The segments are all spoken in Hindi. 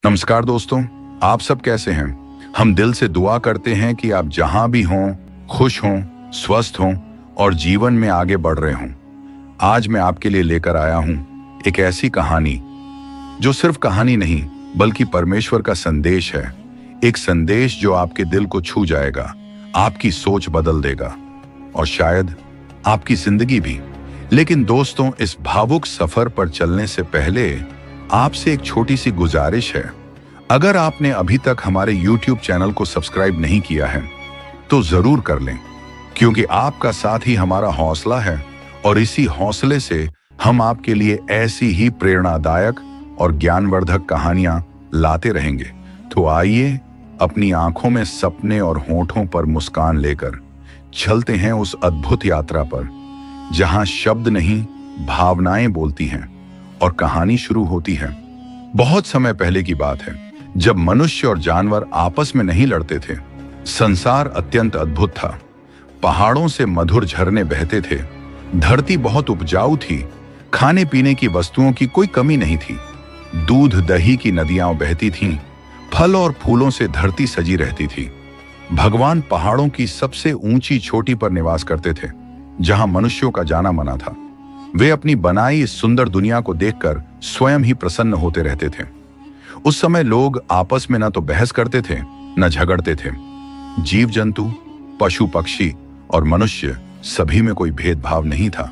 नमस्कार दोस्तों, आप सब कैसे हैं? हम दिल से दुआ करते हैं कि आप जहां भी हों, खुश हों, स्वस्थ हों और जीवन में आगे बढ़ रहे हों। आज मैं आपके लिए लेकर आया हूं एक ऐसी कहानी जो सिर्फ कहानी नहीं बल्कि परमेश्वर का संदेश है। एक संदेश जो आपके दिल को छू जाएगा, आपकी सोच बदल देगा और शायद आपकी जिंदगी भी। लेकिन दोस्तों, इस भावुक सफर पर चलने से पहले आपसे एक छोटी सी गुजारिश है। अगर आपने अभी तक हमारे YouTube चैनल को सब्सक्राइब नहीं किया है तो जरूर कर लें, क्योंकि आपका साथ ही हमारा हौसला है और इसी हौसले से हम आपके लिए ऐसी ही प्रेरणादायक और ज्ञानवर्धक कहानियां लाते रहेंगे। तो आइए अपनी आंखों में सपने और होठों पर मुस्कान लेकर चलते हैं उस अद्भुत यात्रा पर, जहां शब्द नहीं भावनाएं बोलती हैं और कहानी शुरू होती है। बहुत समय पहले की बात है, जब मनुष्य और जानवर आपस में नहीं लड़ते थे। संसार अत्यंत अद्भुत था। पहाड़ों से मधुर झरने बहते थे, धरती बहुत उपजाऊ थी, खाने पीने की वस्तुओं की कोई कमी नहीं थी। दूध दही की नदियां बहती थीं, फल और फूलों से धरती सजी रहती थी। भगवान पहाड़ों की सबसे ऊंची चोटी पर निवास करते थे, जहां मनुष्यों का जाना माना था। वे अपनी बनाई इस सुंदर दुनिया को देखकर स्वयं ही प्रसन्न होते रहते थे। उस समय लोग आपस में न तो बहस करते थे, न झगड़ते थे। जीव जंतु, पशु पक्षी और मनुष्य, सभी में कोई भेदभाव नहीं था।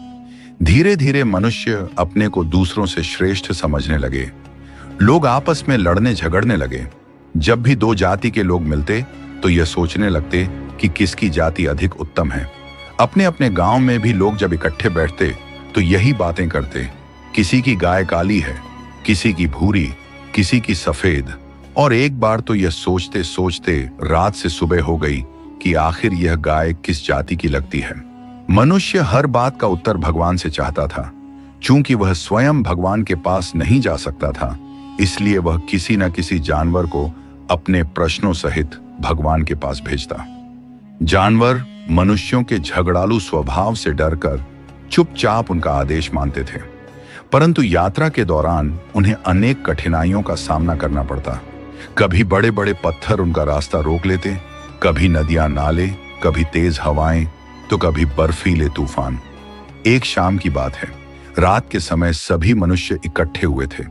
धीरे धीरे मनुष्य अपने को दूसरों से श्रेष्ठ समझने लगे। लोग आपस में लड़ने झगड़ने लगे। जब भी दो जाति के लोग मिलते तो यह सोचने लगते कि किसकी जाति अधिक उत्तम है। अपने अपने गांव में भी लोग जब इकट्ठे बैठते तो यही बातें करते। किसी की गाय काली है, किसी की भूरी, किसी की सफेद। और एक बार तो यह सोचते सोचते रात से सुबह हो गई कि आखिर यह गाय किस जाति की लगती है। मनुष्य हर बात का उत्तर भगवान से चाहता था। चूंकि वह स्वयं भगवान के पास नहीं जा सकता था, इसलिए वह किसी न किसी जानवर को अपने प्रश्नों सहित भगवान के पास भेजता। जानवर मनुष्यों के झगड़ालू स्वभाव से डरकर चुपचाप उनका आदेश मानते थे, परंतु यात्रा के दौरान उन्हें अनेक कठिनाइयों का सामना करना पड़ता। कभी बड़े बड़े पत्थर उनका रास्ता रोक लेते, कभी नदियां नाले, कभी तेज हवाएं, तो कभी बर्फीले तूफान। एक शाम की बात है, रात के समय सभी मनुष्य इकट्ठे हुए थे।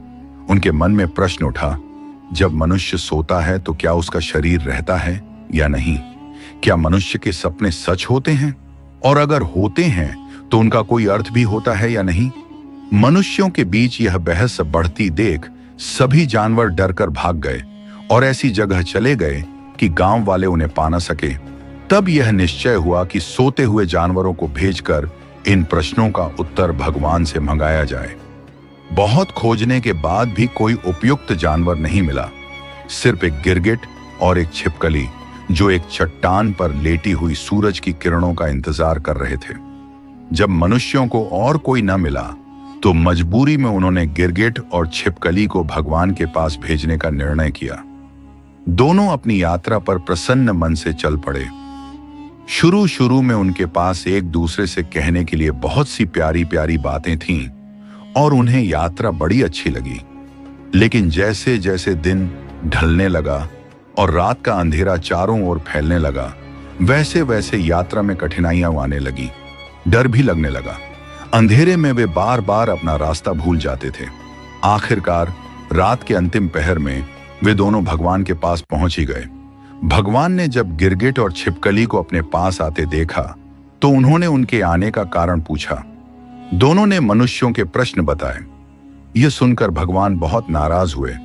उनके मन में प्रश्न उठा, जब मनुष्य सोता है तो क्या उसका शरीर रहता है या नहीं? क्या मनुष्य के सपने सच होते हैं? और अगर होते हैं तो उनका कोई अर्थ भी होता है या नहीं? मनुष्यों के बीच यह बहस बढ़ती देख सभी जानवर डरकर भाग गए और ऐसी जगह चले गए कि गांव वाले उन्हें पा न सके। तब यह निश्चय हुआ कि सोते हुए जानवरों को भेजकर इन प्रश्नों का उत्तर भगवान से मंगाया जाए। बहुत खोजने के बाद भी कोई उपयुक्त जानवर नहीं मिला। सिर्फ एक गिरगिट और एक छिपकली, जो एक चट्टान पर लेटी हुई सूरज की किरणों का इंतजार कर रहे थे। जब मनुष्यों को और कोई न मिला तो मजबूरी में उन्होंने गिरगिट और छिपकली को भगवान के पास भेजने का निर्णय किया। दोनों अपनी यात्रा पर प्रसन्न मन से चल पड़े। शुरू शुरू में उनके पास एक दूसरे से कहने के लिए बहुत सी प्यारी प्यारी बातें थीं और उन्हें यात्रा बड़ी अच्छी लगी। लेकिन जैसे जैसे दिन ढलने लगा और रात का अंधेरा चारों ओर फैलने लगा, वैसे वैसे यात्रा में कठिनाइयां आने लगी। डर भी लगने लगा। अंधेरे में वे बार बार अपना रास्ता भूल जाते थे। आखिरकार रात के अंतिम पहर में वे दोनों भगवान के पास पहुंच ही गए। भगवान ने जब गिरगिट और छिपकली को अपने पास आते देखा तो उन्होंने उनके आने का कारण पूछा। दोनों ने मनुष्यों के प्रश्न बताए। यह सुनकर भगवान बहुत नाराज हुए।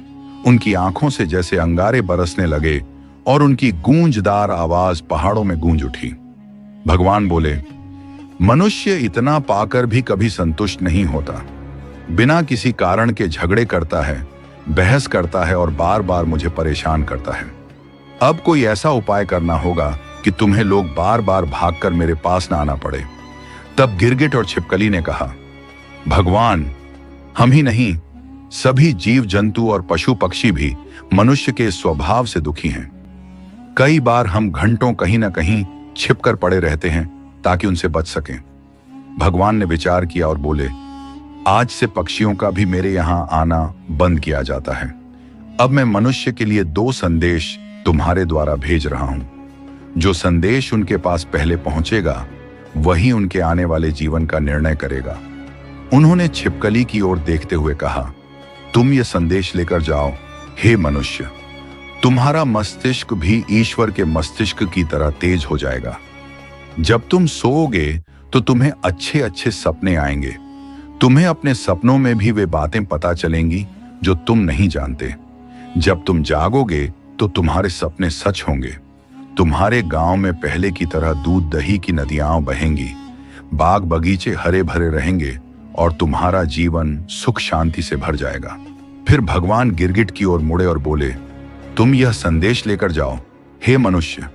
उनकी आंखों से जैसे अंगारे बरसने लगे और उनकी गूंजदार आवाज पहाड़ों में गूंज उठी। भगवान बोले, मनुष्य इतना पाकर भी कभी संतुष्ट नहीं होता। बिना किसी कारण के झगड़े करता है, बहस करता है और बार बार मुझे परेशान करता है। अब कोई ऐसा उपाय करना होगा कि तुम्हें लोग बार बार भागकर मेरे पास ना आना पड़े। तब गिरगिट और छिपकली ने कहा, भगवान, हम ही नहीं, सभी जीव जंतु और पशु पक्षी भी मनुष्य के स्वभाव से दुखी हैं। कई बार हम घंटों कहीं ना कहीं छिपकर पड़े रहते हैं ताकि उनसे बच सकें। भगवान ने विचार किया और बोले, आज से पक्षियों का भी मेरे यहां आना बंद किया जाता है। अब मैं मनुष्य के लिए 2 संदेश तुम्हारे द्वारा भेज रहा हूं। जो संदेश उनके पास पहले पहुंचेगा वही उनके आने वाले जीवन का निर्णय करेगा। उन्होंने छिपकली की ओर देखते हुए कहा, तुम ये संदेश लेकर जाओ। हे मनुष्य, तुम्हारा मस्तिष्क भी ईश्वर के मस्तिष्क की तरह तेज हो जाएगा। जब तुम सोओगे तो तुम्हें अच्छे अच्छे सपने आएंगे। तुम्हें अपने सपनों में भी वे बातें पता चलेंगी जो तुम नहीं जानते। जब तुम जागोगे तो तुम्हारे सपने सच होंगे। तुम्हारे गांव में पहले की तरह दूध दही की नदियां बहेंगी, बाग बगीचे हरे भरे रहेंगे और तुम्हारा जीवन सुख शांति से भर जाएगा। फिर भगवान गिरगिट की ओर मुड़े और बोले, तुम यह संदेश लेकर जाओ। हे मनुष्य,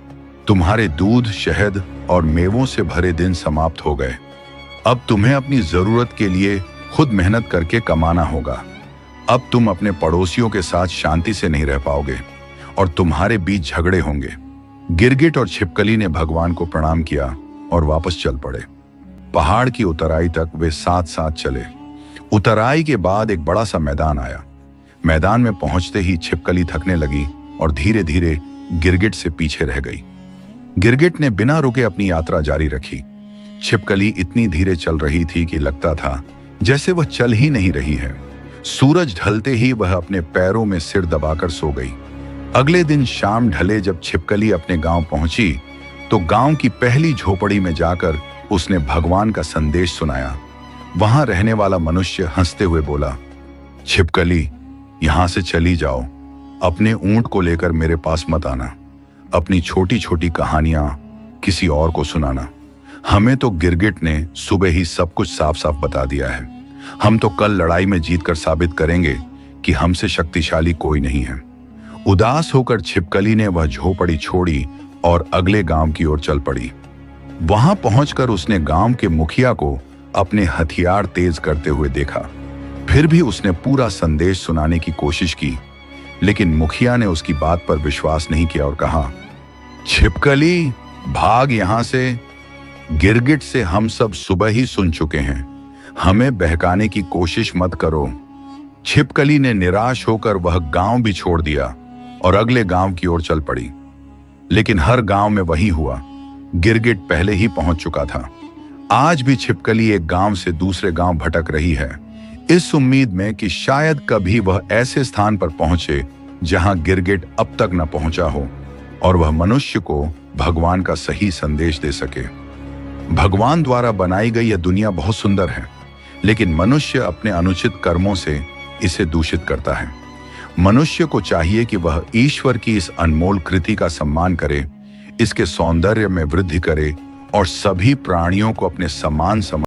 तुम्हारे दूध, शहद और मेवों से भरे दिन समाप्त हो गए। अब तुम्हें अपनी जरूरत के लिए खुद मेहनत करके कमाना होगा। अब तुम अपने पड़ोसियों के साथ शांति से नहीं रह पाओगे और तुम्हारे बीच झगड़े होंगे। गिरगिट और छिपकली ने भगवान को प्रणाम किया और वापस चल पड़े। पहाड़ की उतराई तक वे साथ साथ चले। उतराई के बाद एक बड़ा सा मैदान आया। मैदान में पहुंचते ही छिपकली थकने लगी और धीरे धीरे गिरगिट से पीछे रह गई। गिरगिट ने बिना रुके अपनी यात्रा जारी रखी। छिपकली इतनी धीरे चल रही थी कि लगता था जैसे वह चल ही नहीं रही है। सूरज ढलते ही वह अपने पैरों में सिर दबाकर सो गई। अगले दिन शाम ढले जब छिपकली अपने गांव पहुंची तो गांव की पहली झोपड़ी में जाकर उसने भगवान का संदेश सुनाया। वहां रहने वाला मनुष्य हंसते हुए बोला, छिपकली, यहां से चली जाओ। अपने ऊंट को लेकर मेरे पास मत आना। अपनी छोटी छोटी कहानियां किसी और को सुनाना। हमें तो गिरगिट ने सुबह ही सब कुछ साफ साफ बता दिया है। हम तो कल लड़ाई में जीतकर साबित करेंगे कि हमसे शक्तिशाली कोई नहीं है। उदास होकर छिपकली ने वह झोपड़ी छोड़ी और अगले गांव की ओर चल पड़ी। वहां पहुंचकर उसने गांव के मुखिया को अपने हथियार तेज करते हुए देखा। फिर भी उसने पूरा संदेश सुनाने की कोशिश की, लेकिन मुखिया ने उसकी बात पर विश्वास नहीं किया और कहा, छिपकली, भाग यहां से। गिरगिट से हम सब सुबह ही सुन चुके हैं। हमें बहकाने की कोशिश मत करो। छिपकली ने निराश होकर वह गांव भी छोड़ दिया और अगले गांव की ओर चल पड़ी। लेकिन हर गांव में वही हुआ। गिरगिट पहले ही पहुंच चुका था। आज भी छिपकली एक गांव से दूसरे गांव भटक रही है, इस उम्मीद में कि शायद कभी वह ऐसे स्थान पर पहुंचे जहां गिरगिट अब तक न पहुंचा हो और वह मनुष्य को भगवान का सही संदेश दे सके। भगवान द्वारा बनाई गई यह दुनिया बहुत सुंदर है, लेकिन मनुष्य अपने अनुचित कर्मों से इसे दूषित करता है। मनुष्य को चाहिए कि वह ईश्वर की इस अनमोल कृति का सम्मान करे, इसके सौंदर्य में वृद्धि करे और सभी प्राणियों को अपने समान समझ